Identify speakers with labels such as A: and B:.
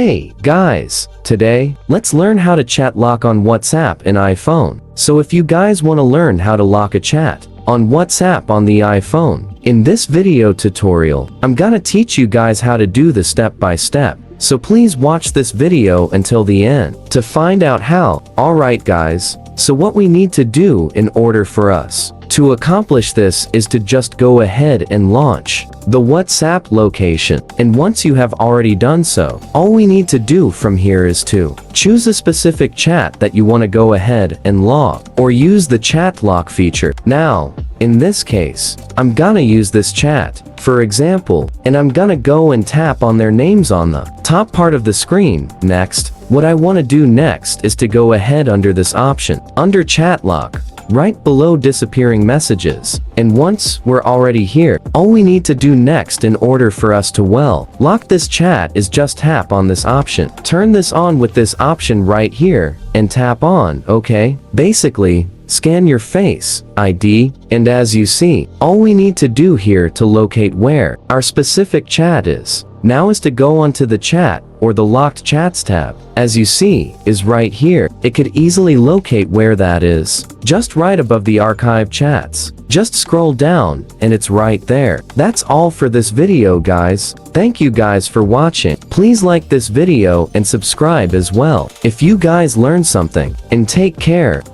A: Hey, guys! Today, let's learn how to chat lock on WhatsApp in iPhone. So if you guys want to learn how to lock a chat on WhatsApp on the iPhone, in this video tutorial, I'm gonna teach you guys how to do the step by step. So please watch this video until the end to find out how. Alright guys, so what we need to do in order for us to accomplish this is to just go ahead and launch the WhatsApp location. And once you have already done so, all we need to do from here is to choose a specific chat that you want to go ahead and lock, or use the chat lock feature. Now, in this case, I'm gonna use this chat, for example, and I'm gonna go and tap on their names on the top part of the screen. Next, what I want to do next is to go ahead under this option, under chat lock, right below disappearing messages. And once we're already here, all we need to do next in order for us to lock this chat is just tap on this option. Turn this on with this option right here and tap on OK. Basically, scan your face ID, and as you see, all we need to do here to locate where our specific chat is now is to go onto the chat or the locked chats tab. As you see, is right here. It could easily locate where that is, just right above the archive chats. Just scroll down and it's right there. That's all for this video guys. Thank you guys for watching. Please like this video and subscribe as well if you guys learned something, and take care.